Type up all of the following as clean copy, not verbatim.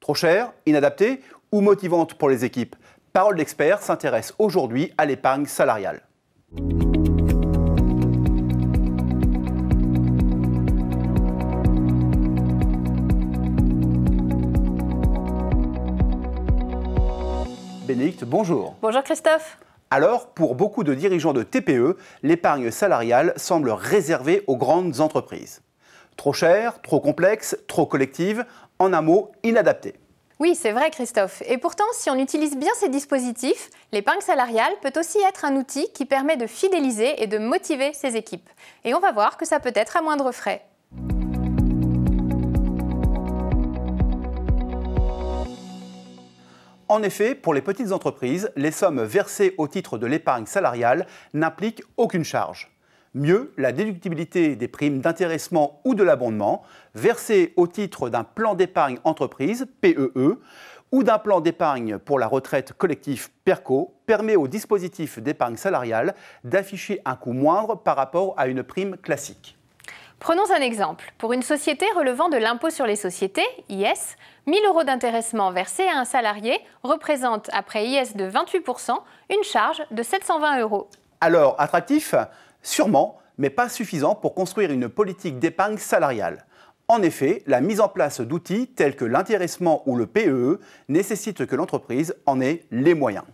Trop cher, inadapté ou motivante pour les équipes? Parole d'expert s'intéresse aujourd'hui à l'épargne salariale. Bénédicte, bonjour. Bonjour Christophe. Alors, pour beaucoup de dirigeants de TPE, l'épargne salariale semble réservée aux grandes entreprises. Trop chère, trop complexe, trop collective, en un mot, inadaptée. Oui, c'est vrai Christophe. Et pourtant, si on utilise bien ces dispositifs, l'épargne salariale peut aussi être un outil qui permet de fidéliser et de motiver ses équipes. Et on va voir que ça peut être à moindre frais. En effet, pour les petites entreprises, les sommes versées au titre de l'épargne salariale n'impliquent aucune charge. Mieux, la déductibilité des primes d'intéressement ou de l'abondement versées au titre d'un plan d'épargne entreprise, PEE, ou d'un plan d'épargne pour la retraite collectif PERCO permet au dispositif d'épargne salariale d'afficher un coût moindre par rapport à une prime classique. Prenons un exemple. Pour une société relevant de l'impôt sur les sociétés, IS, 1 000 € d'intéressement versés à un salarié représente, après IS de 28%, une charge de 720 €. Alors, attractif? Sûrement, mais pas suffisant pour construire une politique d'épargne salariale. En effet, la mise en place d'outils tels que l'intéressement ou le PEE nécessite que l'entreprise en ait les moyens.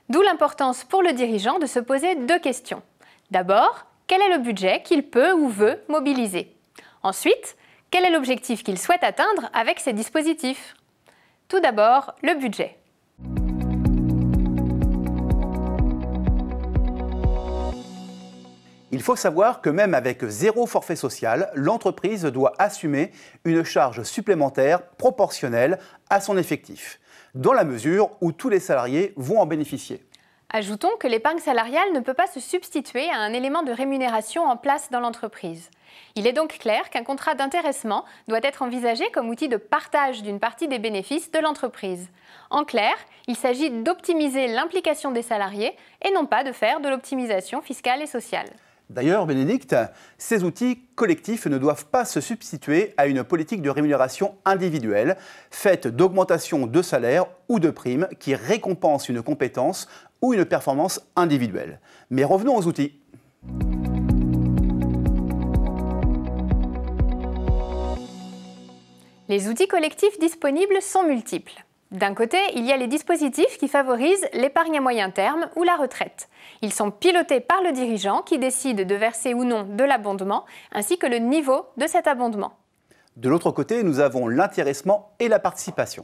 D'où l'importance pour le dirigeant de se poser deux questions. D'abord, quel est le budget qu'il peut ou veut mobiliser? Ensuite, quel est l'objectif qu'il souhaite atteindre avec ces dispositifs? Tout d'abord, le budget. Il faut savoir que même avec zéro forfait social, l'entreprise doit assumer une charge supplémentaire proportionnelle à son effectif, dans la mesure où tous les salariés vont en bénéficier. Ajoutons que l'épargne salariale ne peut pas se substituer à un élément de rémunération en place dans l'entreprise. Il est donc clair qu'un contrat d'intéressement doit être envisagé comme outil de partage d'une partie des bénéfices de l'entreprise. En clair, il s'agit d'optimiser l'implication des salariés et non pas de faire de l'optimisation fiscale et sociale. D'ailleurs, Bénédicte, ces outils collectifs ne doivent pas se substituer à une politique de rémunération individuelle, faite d'augmentation de salaire ou de primes qui récompensent une compétence ou une performance individuelle. Mais revenons aux outils. Les outils collectifs disponibles sont multiples. D'un côté, il y a les dispositifs qui favorisent l'épargne à moyen terme ou la retraite. Ils sont pilotés par le dirigeant qui décide de verser ou non de l'abondement, ainsi que le niveau de cet abondement. De l'autre côté, nous avons l'intéressement et la participation.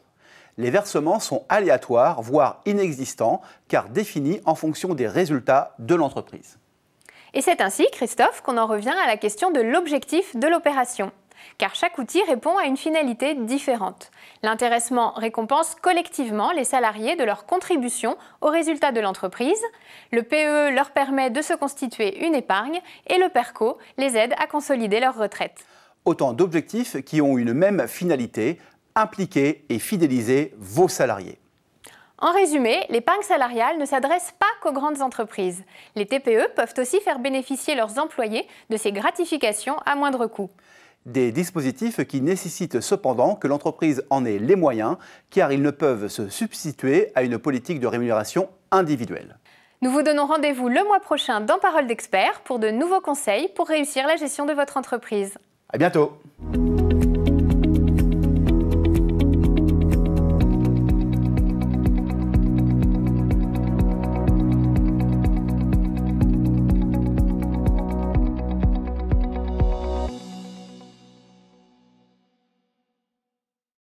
Les versements sont aléatoires, voire inexistants, car définis en fonction des résultats de l'entreprise. Et c'est ainsi, Christophe, qu'on en revient à la question de l'objectif de l'opération. Car chaque outil répond à une finalité différente. L'intéressement récompense collectivement les salariés de leur contribution aux résultats de l'entreprise, le PEE leur permet de se constituer une épargne et le PERCO les aide à consolider leur retraite. Autant d'objectifs qui ont une même finalité, impliquer et fidéliser vos salariés. En résumé, l'épargne salariale ne s'adresse pas qu'aux grandes entreprises. Les TPE peuvent aussi faire bénéficier leurs employés de ces gratifications à moindre coût. Des dispositifs qui nécessitent cependant que l'entreprise en ait les moyens, car ils ne peuvent se substituer à une politique de rémunération individuelle. Nous vous donnons rendez-vous le mois prochain dans Parole d'expert pour de nouveaux conseils pour réussir la gestion de votre entreprise. À bientôt!